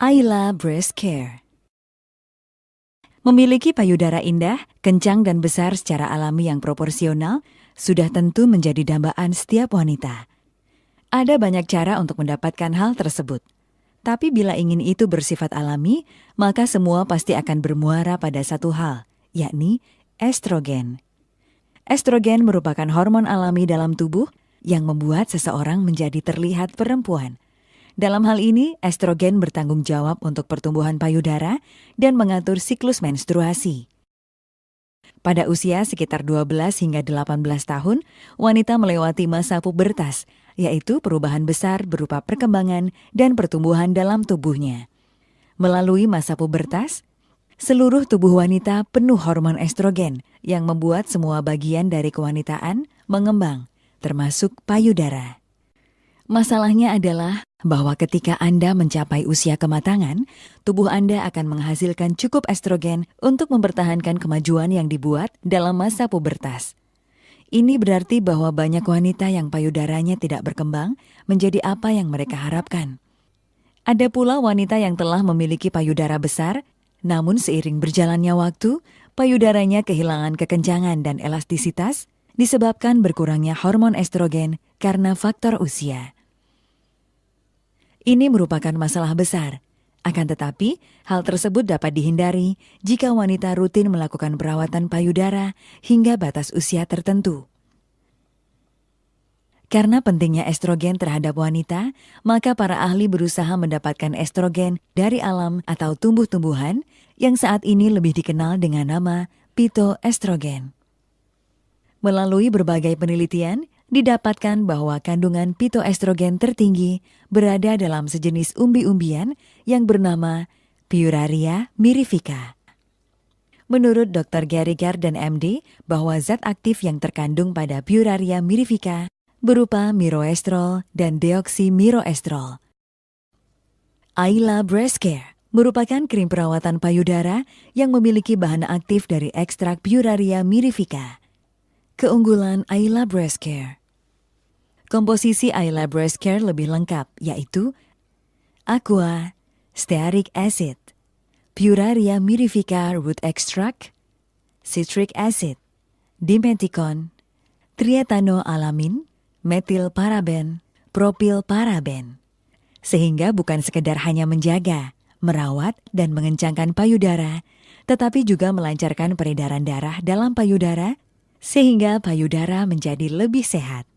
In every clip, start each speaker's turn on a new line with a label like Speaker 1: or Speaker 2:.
Speaker 1: Ayla Breast Care. Memiliki payudara indah, kencang dan besar secara alami yang proporsional sudah tentu menjadi dambaan setiap wanita. Ada banyak cara untuk mendapatkan hal tersebut. Tapi bila ingin itu bersifat alami, maka semua pasti akan bermuara pada satu hal, yakni estrogen. Estrogen merupakan hormon alami dalam tubuh yang membuat seseorang menjadi terlihat perempuan. Dalam hal ini, estrogen bertanggung jawab untuk pertumbuhan payudara dan mengatur siklus menstruasi. Pada usia sekitar 12 hingga 18 tahun, wanita melewati masa pubertas, yaitu perubahan besar berupa perkembangan dan pertumbuhan dalam tubuhnya. Melalui masa pubertas, seluruh tubuh wanita penuh hormon estrogen yang membuat semua bagian dari kewanitaan mengembang, termasuk payudara. Masalahnya adalah bahwa ketika Anda mencapai usia kematangan, tubuh Anda akan menghasilkan cukup estrogen untuk mempertahankan kemajuan yang dibuat dalam masa pubertas. Ini berarti bahwa banyak wanita yang payudaranya tidak berkembang menjadi apa yang mereka harapkan. Ada pula wanita yang telah memiliki payudara besar, namun seiring berjalannya waktu, payudaranya kehilangan kekencangan dan elastisitas disebabkan berkurangnya hormon estrogen karena faktor usia. Ini merupakan masalah besar. Akan tetapi, hal tersebut dapat dihindari jika wanita rutin melakukan perawatan payudara hingga batas usia tertentu. Karena pentingnya estrogen terhadap wanita, maka para ahli berusaha mendapatkan estrogen dari alam atau tumbuh-tumbuhan yang saat ini lebih dikenal dengan nama phytoestrogen. Melalui berbagai penelitian, didapatkan bahwa kandungan phytoestrogen tertinggi berada dalam sejenis umbi-umbian yang bernama Pueraria mirifica. Menurut Dr. Gary Garden MD, bahwa zat aktif yang terkandung pada Pueraria mirifica berupa miroestrol dan deoksimiroestrol. Ayla Breast Care merupakan krim perawatan payudara yang memiliki bahan aktif dari ekstrak Pueraria mirifica. Keunggulan Ayla Breast Care. Komposisi Ayla Breast Care lebih lengkap, yaitu Aqua, Stearic Acid, Pueraria mirifica Root Extract, Citric Acid, Dimeticon, Triethanoalamin, Metilparaben, Propilparaben. Sehingga bukan sekedar hanya menjaga, merawat, dan mengencangkan payudara, tetapi juga melancarkan peredaran darah dalam payudara, sehingga payudara menjadi lebih sehat.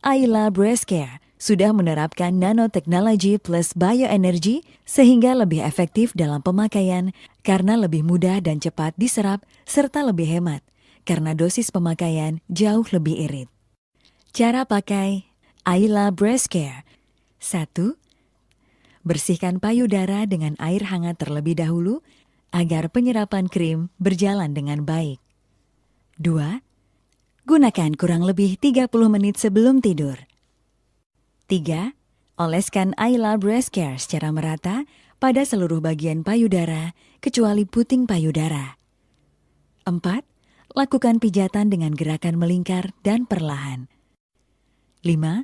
Speaker 1: Ayla Breast Care sudah menerapkan nanotechnology plus bioenergy sehingga lebih efektif dalam pemakaian karena lebih mudah dan cepat diserap serta lebih hemat karena dosis pemakaian jauh lebih irit. Cara pakai Ayla Breast Care. 1. Bersihkan payudara dengan air hangat terlebih dahulu agar penyerapan krim berjalan dengan baik. 2. Gunakan kurang lebih 30 menit sebelum tidur. 3. Oleskan Ayla Breast Care secara merata pada seluruh bagian payudara kecuali puting payudara. 4. Lakukan pijatan dengan gerakan melingkar dan perlahan. 5.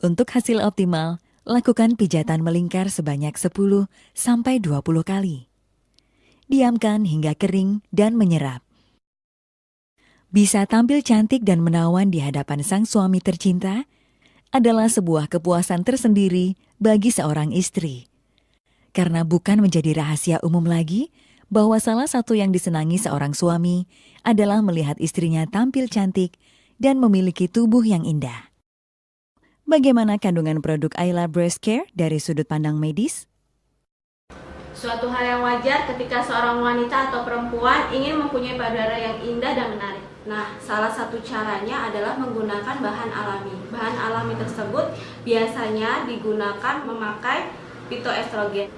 Speaker 1: Untuk hasil optimal, lakukan pijatan melingkar sebanyak 10-20 kali. Diamkan hingga kering dan menyerap. Bisa tampil cantik dan menawan di hadapan sang suami tercinta adalah sebuah kepuasan tersendiri bagi seorang istri. Karena bukan menjadi rahasia umum lagi bahwa salah satu yang disenangi seorang suami adalah melihat istrinya tampil cantik dan memiliki tubuh yang indah. Bagaimana kandungan produk Ayla Breast Care dari sudut pandang medis?
Speaker 2: Suatu hal yang wajar ketika seorang wanita atau perempuan ingin mempunyai payudara yang indah dan menarik. Nah, salah satu caranya adalah menggunakan bahan alami. Bahan alami tersebut biasanya digunakan memakai phytoestrogen.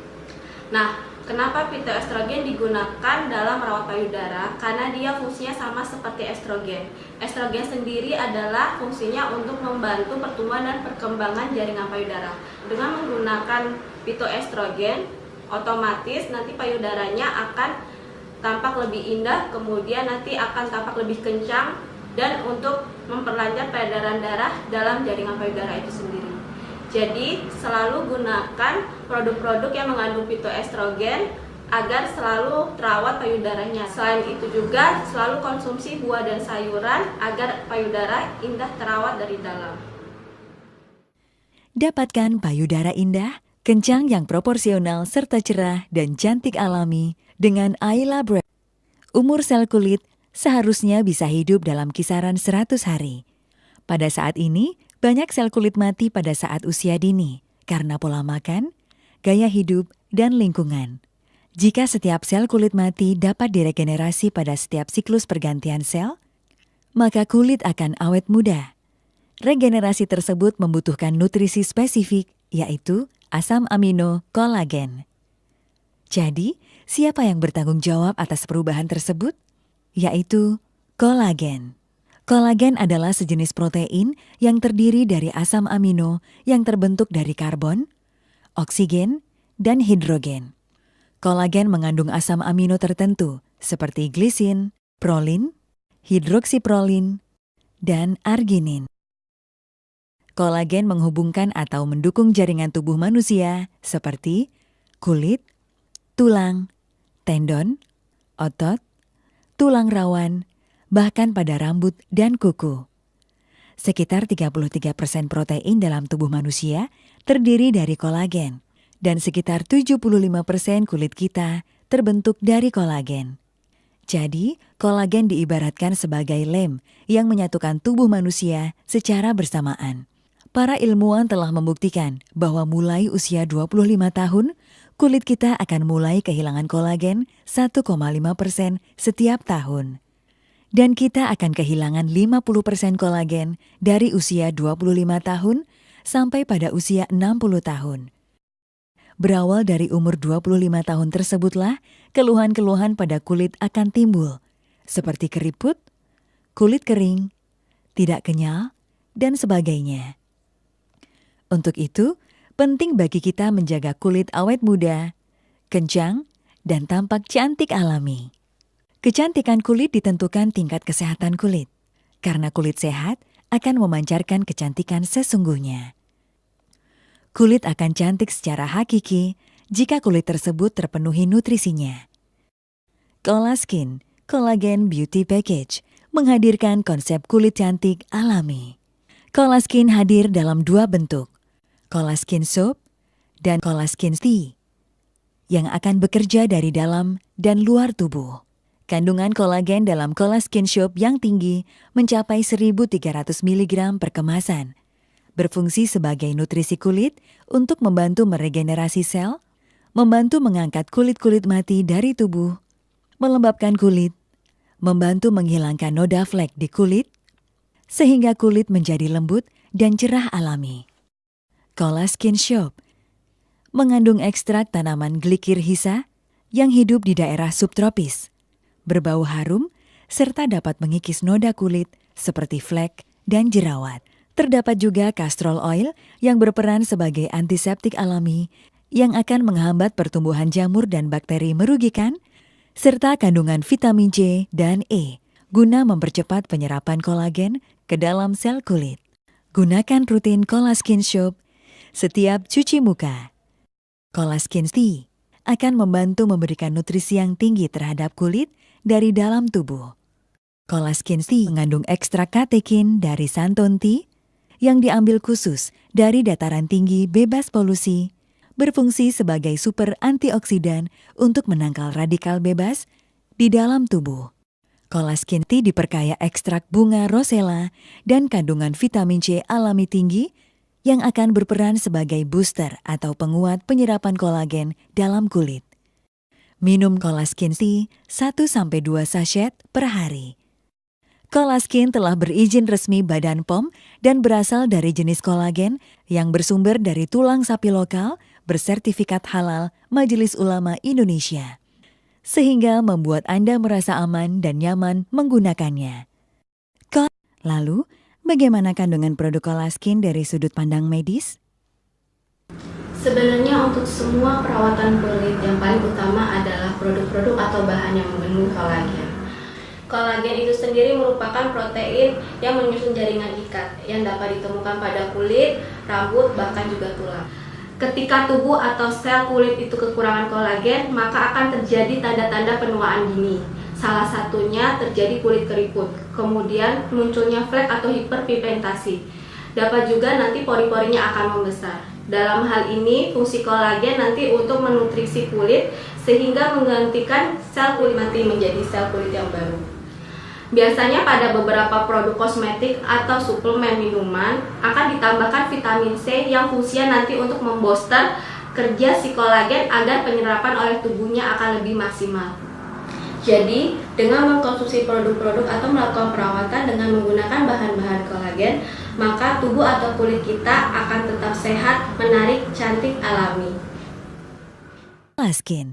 Speaker 2: Nah, kenapa phytoestrogen digunakan dalam merawat payudara? Karena dia fungsinya sama seperti estrogen. Estrogen sendiri adalah fungsinya untuk membantu pertumbuhan dan perkembangan jaringan payudara. Dengan menggunakan phytoestrogen, otomatis nanti payudaranya akan tampak lebih indah, kemudian nanti akan tampak lebih kencang dan untuk memperlancar peredaran darah dalam jaringan payudara itu sendiri. Jadi, selalu gunakan produk-produk yang mengandung fitoestrogen agar selalu terawat payudaranya. Selain itu juga, selalu konsumsi buah dan sayuran agar payudara indah terawat dari dalam.
Speaker 1: Dapatkan payudara indah, kencang yang proporsional serta cerah dan cantik alami dengan Ayla Breast. Umur sel kulit seharusnya bisa hidup dalam kisaran 100 hari. Pada saat ini, banyak sel kulit mati pada saat usia dini karena pola makan, gaya hidup, dan lingkungan. Jika setiap sel kulit mati dapat diregenerasi pada setiap siklus pergantian sel, maka kulit akan awet muda. Regenerasi tersebut membutuhkan nutrisi spesifik, yaitu asam amino kolagen. Jadi, siapa yang bertanggung jawab atas perubahan tersebut? Yaitu kolagen. Kolagen adalah sejenis protein yang terdiri dari asam amino yang terbentuk dari karbon, oksigen, dan hidrogen. Kolagen mengandung asam amino tertentu seperti glisin, prolin, hidroksiprolin, dan arginin. Kolagen menghubungkan atau mendukung jaringan tubuh manusia seperti kulit, tulang, tendon, otot, tulang rawan, bahkan pada rambut dan kuku. Sekitar 33% protein dalam tubuh manusia terdiri dari kolagen, dan sekitar 75% kulit kita terbentuk dari kolagen. Jadi, kolagen diibaratkan sebagai lem yang menyatukan tubuh manusia secara bersamaan. Para ilmuwan telah membuktikan bahwa mulai usia 25 tahun, kulit kita akan mulai kehilangan kolagen 1,5% setiap tahun. Dan kita akan kehilangan 50% kolagen dari usia 25 tahun sampai pada usia 60 tahun. Berawal dari umur 25 tahun tersebutlah, keluhan-keluhan pada kulit akan timbul, seperti keriput, kulit kering, tidak kenyal, dan sebagainya. Untuk itu, penting bagi kita menjaga kulit awet muda, kencang, dan tampak cantik alami. Kecantikan kulit ditentukan tingkat kesehatan kulit, karena kulit sehat akan memancarkan kecantikan sesungguhnya. Kulit akan cantik secara hakiki jika kulit tersebut terpenuhi nutrisinya. Colaskin, Collagen Beauty Package, menghadirkan konsep kulit cantik alami. Colaskin hadir dalam dua bentuk, Colaskin Soap dan Colaskin Tea, yang akan bekerja dari dalam dan luar tubuh. Kandungan kolagen dalam Colaskin Soap yang tinggi mencapai 1.300 mg per kemasan, berfungsi sebagai nutrisi kulit untuk membantu meregenerasi sel, membantu mengangkat kulit-kulit mati dari tubuh, melembabkan kulit, membantu menghilangkan noda flek di kulit, sehingga kulit menjadi lembut dan cerah alami. Colaskin Soap mengandung ekstrak tanaman glikir hisa yang hidup di daerah subtropis, berbau harum, serta dapat mengikis noda kulit seperti flek dan jerawat. Terdapat juga castor oil yang berperan sebagai antiseptik alami yang akan menghambat pertumbuhan jamur dan bakteri merugikan, serta kandungan vitamin C dan E guna mempercepat penyerapan kolagen ke dalam sel kulit. Gunakan rutin Colaskin Soap setiap cuci muka. Colaskin Tea akan membantu memberikan nutrisi yang tinggi terhadap kulit dari dalam tubuh. Colaskin Tea mengandung ekstrak katekin dari santon tea yang diambil khusus dari dataran tinggi bebas polusi, berfungsi sebagai super antioksidan untuk menangkal radikal bebas di dalam tubuh. Colaskin Tea diperkaya ekstrak bunga rosella dan kandungan vitamin C alami tinggi yang akan berperan sebagai booster atau penguat penyerapan kolagen dalam kulit. Minum Colaskin Tea 1-2 sachet per hari. Colaskin telah berizin resmi Badan POM dan berasal dari jenis kolagen yang bersumber dari tulang sapi lokal bersertifikat halal Majelis Ulama Indonesia, sehingga membuat Anda merasa aman dan nyaman menggunakannya. Lalu, bagaimana kandungan produk Colaskin dari sudut pandang medis?
Speaker 2: Sebenarnya untuk semua perawatan kulit yang paling utama adalah produk-produk atau bahan yang mengandung kolagen. Kolagen itu sendiri merupakan protein yang menyusun jaringan ikat yang dapat ditemukan pada kulit, rambut, bahkan juga tulang. Ketika tubuh atau sel kulit itu kekurangan kolagen, maka akan terjadi tanda-tanda penuaan dini. Salah satunya terjadi kulit keriput, kemudian munculnya flek atau hiperpigmentasi. Dapat juga nanti pori-porinya akan membesar. Dalam hal ini, fungsi kolagen nanti untuk menutrisi kulit sehingga menggantikan sel kulit nanti menjadi sel kulit yang baru. Biasanya pada beberapa produk kosmetik atau suplemen minuman akan ditambahkan vitamin C yang fungsinya nanti untuk membooster kerja si kolagen agar penyerapan oleh tubuhnya akan lebih maksimal. Jadi, dengan mengkonsumsi produk-produk atau melakukan perawatan dengan menggunakan bahan-bahan kolagen, maka tubuh atau kulit kita akan tetap sehat, menarik, cantik, alami.
Speaker 1: Skin.